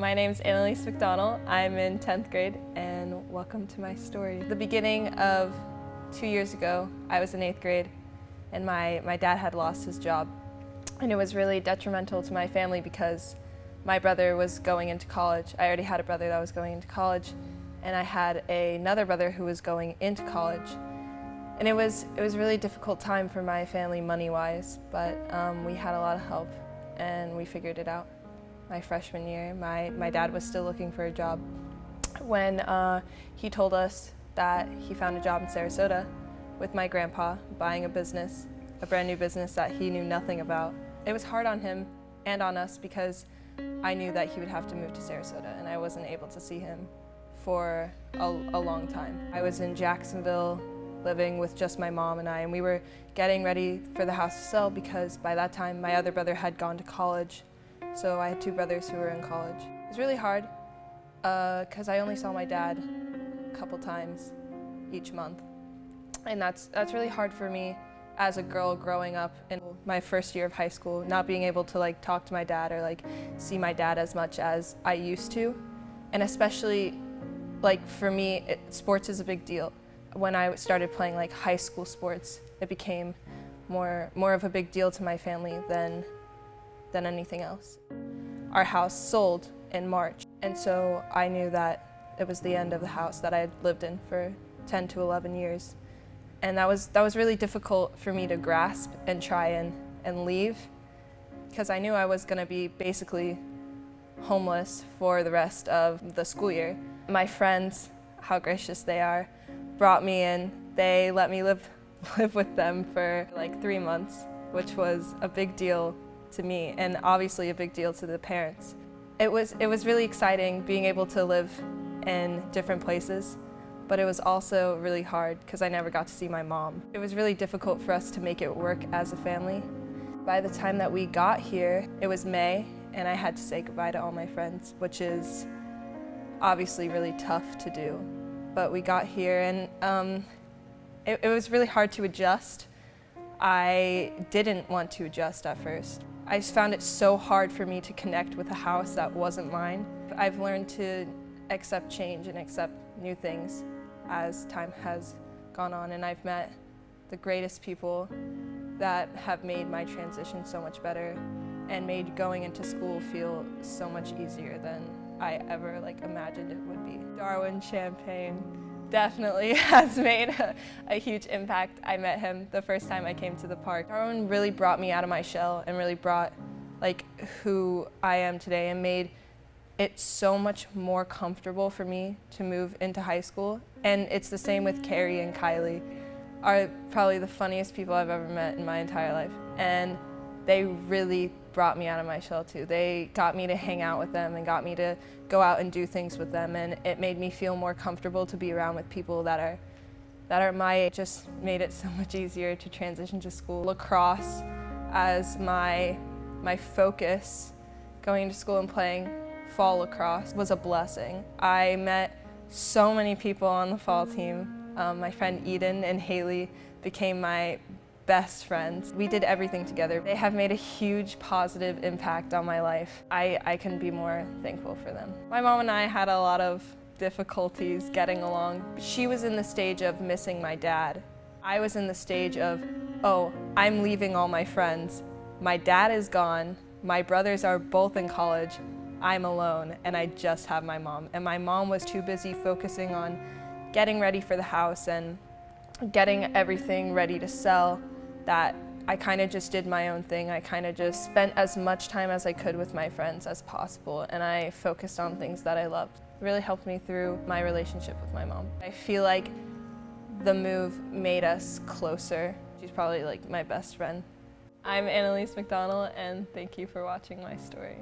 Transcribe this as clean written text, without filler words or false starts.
My name's Annalise McDonnell. I'm in 10th grade, and welcome to my story. The beginning of 2 years ago, I was in 8th grade, and my dad had lost his job. And it was really detrimental to my family because my brother was going into college. I already had a brother that was going into college, and I had another brother who was going into college. And it was a really difficult time for my family money-wise, but we had a lot of help, and we figured it out. My freshman year, my dad was still looking for a job when he told us that he found a job in Sarasota with my grandpa, buying a business, a brand new business that he knew nothing about. It was hard on him and on us because I knew that he would have to move to Sarasota, and I wasn't able to see him for a long time. I was in Jacksonville living with just my mom and I, and we were getting ready for the house to sell because by that time my other brother had gone to college. So I had two brothers who were in college. It was really hard because I only saw my dad a couple times each month. And that's really hard for me as a girl growing up in my first year of high school, not being able to talk to my dad or see my dad as much as I used to. And especially for me, sports is a big deal. When I started playing high school sports, it became more of a big deal to my family than anything else. Our house sold in March, and so I knew that it was the end of the house that I had lived in for 10 to 11 years. And that was really difficult for me to grasp and try and leave, because I knew I was gonna be basically homeless for the rest of the school year. My friends, how gracious they are, brought me in. They let me live with them for 3 months, which was a big deal to me, and obviously a big deal to the parents. It was really exciting being able to live in different places, but it was also really hard because I never got to see my mom. It was really difficult for us to make it work as a family. By the time that we got here, it was May, and I had to say goodbye to all my friends, which is obviously really tough to do. But we got here, and it was really hard to adjust. I didn't want to adjust at first. I just found it so hard for me to connect with a house that wasn't mine. I've learned to accept change and accept new things as time has gone on, and I've met the greatest people that have made my transition so much better and made going into school feel so much easier than I ever imagined it would be. Darwin Champagne definitely has made a huge impact. I met him the first time I came to the park. Darwin really brought me out of my shell and really brought who I am today, and made it so much more comfortable for me to move into high school. And it's the same with Carrie and Kylie, are probably the funniest people I've ever met in my entire life. And they really brought me out of my shell too. They got me to hang out with them and got me to go out and do things with them, and it made me feel more comfortable to be around with people that are my age. Just made it so much easier to transition to school. Lacrosse as my focus, going to school and playing fall lacrosse was a blessing. I met so many people on the fall team. My friend Eden and Haley became my best friends. We did everything together. They have made a huge positive impact on my life. I couldn't be more thankful for them. My mom and I had a lot of difficulties getting along. She was in the stage of missing my dad. I was in the stage of, oh, I'm leaving all my friends. My dad is gone. My brothers are both in college. I'm alone, and I just have my mom. And my mom was too busy focusing on getting ready for the house and getting everything ready to sell that I kind of just did my own thing. I kind of just spent as much time as I could with my friends as possible, and I focused on things that I loved. It really helped me through my relationship with my mom. I feel like the move made us closer. She's probably my best friend. I'm Annalise McDonnell, and thank you for watching my story.